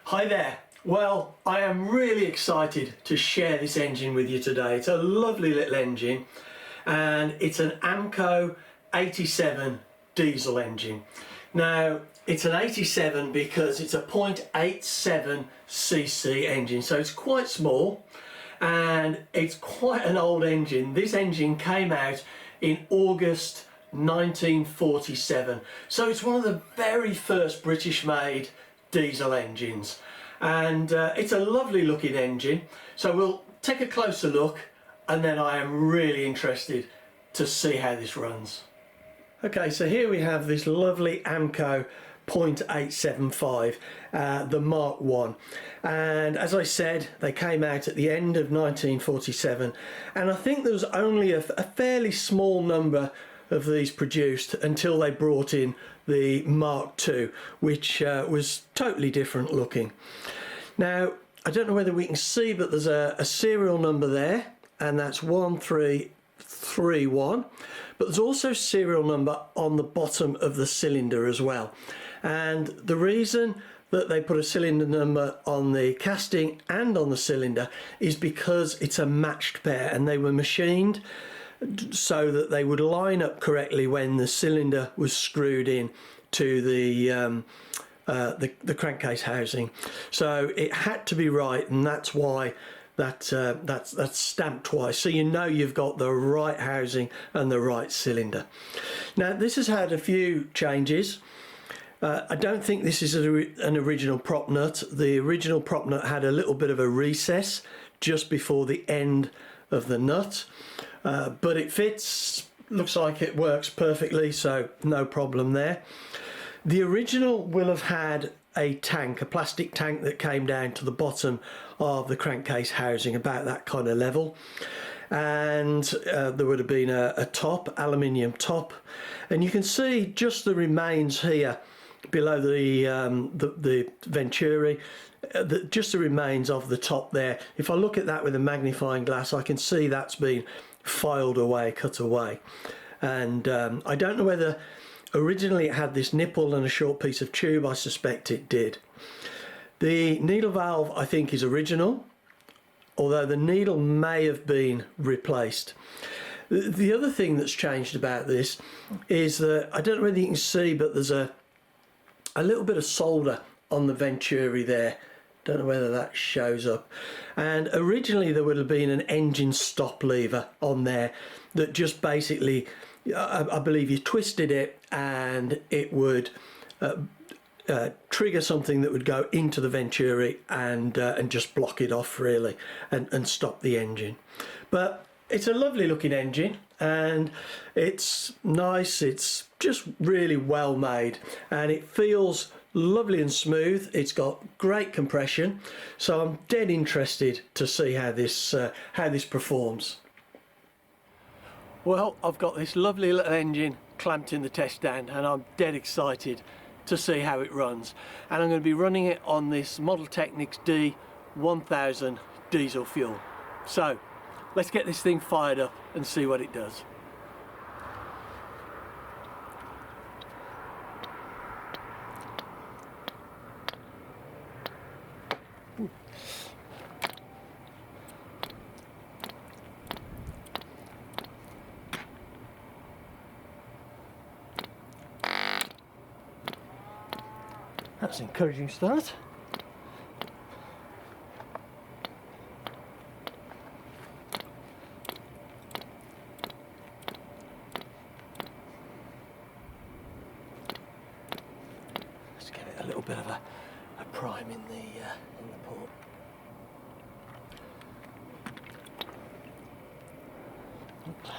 Hi there. Well, I am really excited to share this engine with you today. It's a lovely little engine and it's an Amco 87 diesel engine. Now, it's an 87 because it's a 0.87 cc engine, so it's quite small and it's quite an old engine. This engine came out in August 1947, so it's one of the very first British made diesel engines, and it's a lovely looking engine. So we'll take a closer look and then I am really interested to see how this runs. Okay, so here we have this lovely Amco 0.875, the Mk1, and as I said, they came out at the end of 1947, and I think there was only a fairly small number of these produced until they brought in the Mk2, which was totally different looking. Now, I don't know whether we can see, but there's a serial number there, and that's 1331, but there's also serial number on the bottom of the cylinder as well. And the reason that they put a cylinder number on the casting and on the cylinder is because it's a matched pair, and they were machined so that they would line up correctly when the cylinder was screwed in to the crankcase housing. So it had to be right, and that's why that's stamped twice, so you know you've got the right housing and the right cylinder. Now, this has had a few changes. I don't think this is an original prop nut. The original prop nut had a little bit of a recess just before the end of the nut, but it fits, looks like it works perfectly, so no problem there. The original will have had a tank, a plastic tank that came down to the bottom of the crankcase housing, about that kind of level, and there would have been a top, aluminium top, and you can see just the remains here below the Venturi, just the remains of the top there. If I look at that with a magnifying glass, I can see that's been filed away, cut away, and I don't know whether originally it had this nipple and a short piece of tube. I suspect it did. The needle valve, I think, is original, although the needle may have been replaced. The other thing that's changed about this is that, I don't know whether you can see, but there's a little bit of solder on the Venturi there. Don't know whether that shows up. And originally there would have been an engine stop lever on there that just basically, I believe you twisted it and it would trigger something that would go into the Venturi and just block it off really, and stop the engine. But it's a lovely looking engine and it's nice, it's just really well made, and it feels lovely and smooth. It's got great compression, so I'm dead interested to see how this performs. Well, I've got this lovely little engine clamped in the test stand and I'm dead excited to see how it runs, and I'm going to be running it on this Model Technics D1000 diesel fuel. So let's get this thing fired up and see what it does. That's an encouraging start. Let's give it a little bit of a prime in the port. Oops.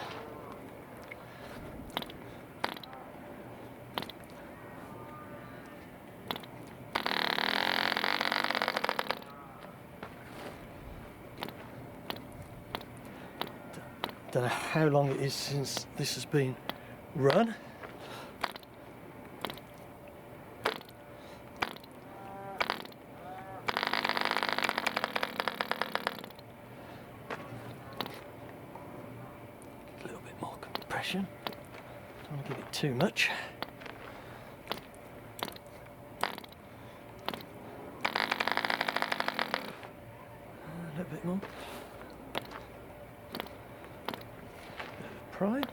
Don't know how long it is since this has been run. A little bit more compression. Don't want to give it too much. a bit more. Prime.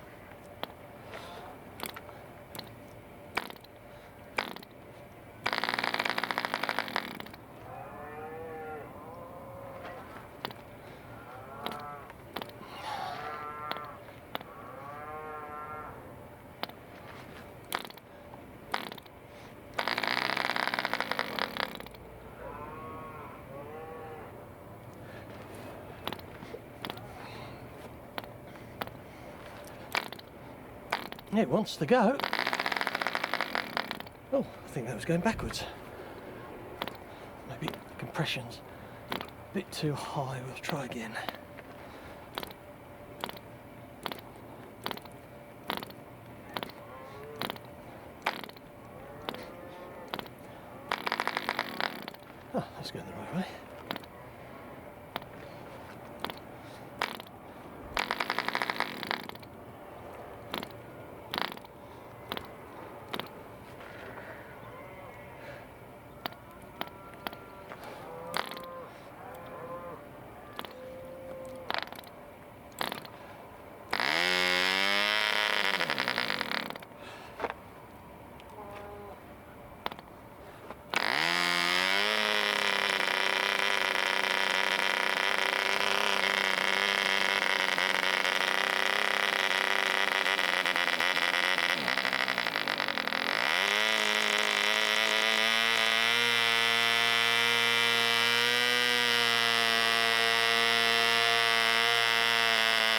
It wants to go. Oh, I think that was going backwards. Maybe the compression's a bit too high. We'll try again. Oh, that's going the right way.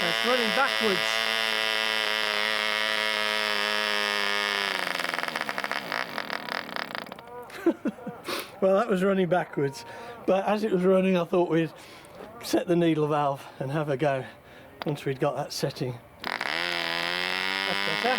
It's running backwards. Well, that was running backwards, but as it was running I thought we'd set the needle valve and have a go once we'd got that setting. That's better.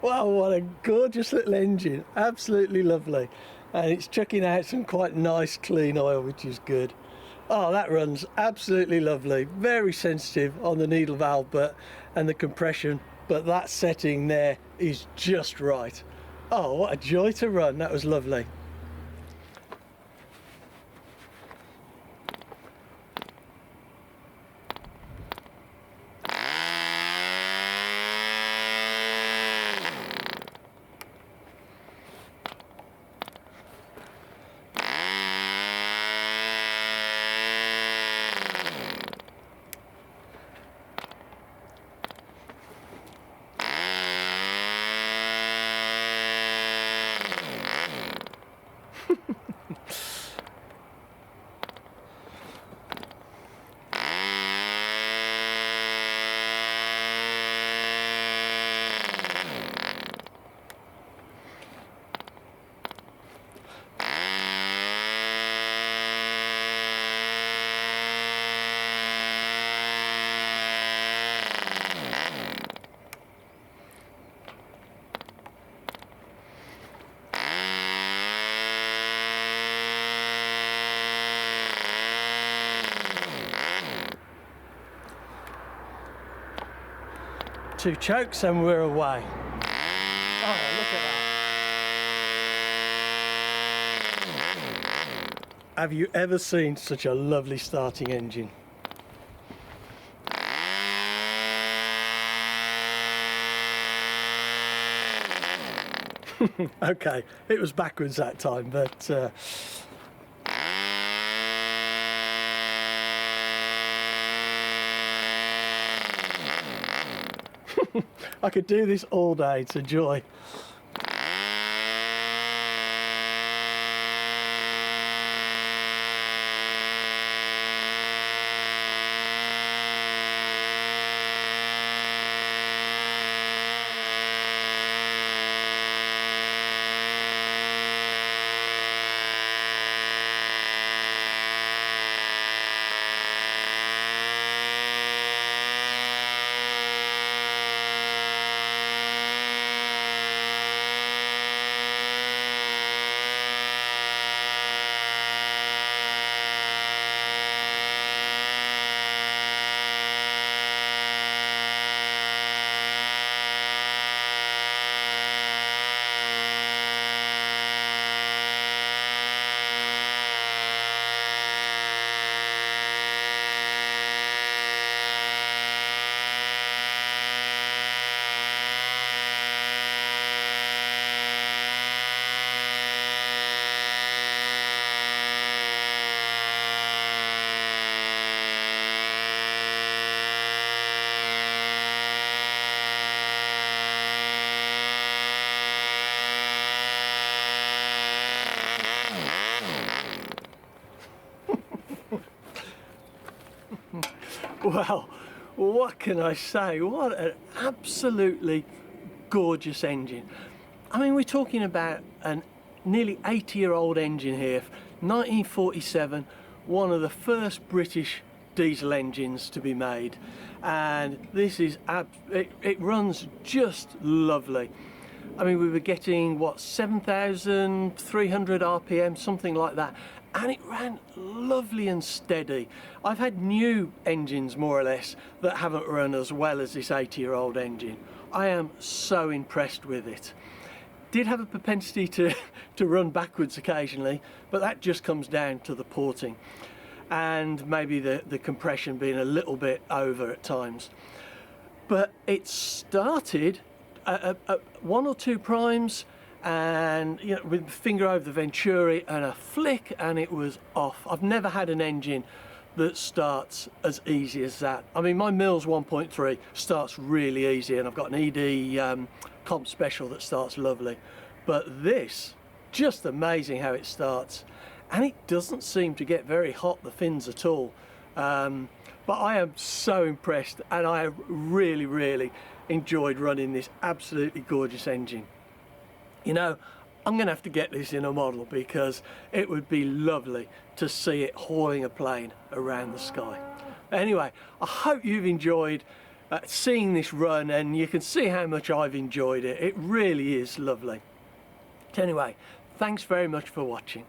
Wow, what a gorgeous little engine, absolutely lovely, and it's chucking out some quite nice clean oil, which is good. Oh, that runs absolutely lovely, very sensitive on the needle valve and the compression, but that setting there is just right. Oh, what a joy to run, that was lovely. 2 chokes and we're away. Oh, look at that. Have you ever seen such a lovely starting engine? Okay, it was backwards that time, but I could do this all day. It's a joy. Well, what can I say? What an absolutely gorgeous engine. I mean, we're talking about a nearly 80-year-old engine here, 1947, one of the first British diesel engines to be made, and this is it runs just lovely. I mean, we were getting what, 7,300 RPM, something like that, and it ran lovely and steady. I've had new engines more or less that haven't run as well as this 80-year-old engine. I am so impressed with it. Did have a propensity to run backwards occasionally, but that just comes down to the porting and maybe the compression being a little bit over at times. But it started at 1 or 2 primes, and you know, with the finger over the Venturi and a flick, and it was off. I've never had an engine that starts as easy as that. I mean, my Mills 1.3 starts really easy, and I've got an ED comp special that starts lovely, but this, just amazing how it starts, and it doesn't seem to get very hot, the fins, at all. But I am so impressed, and I have really enjoyed running this absolutely gorgeous engine. You know, I'm going to have to get this in a model because it would be lovely to see it hauling a plane around the sky. Anyway, I hope you've enjoyed seeing this run, and you can see how much I've enjoyed it. It really is lovely. Anyway, thanks very much for watching.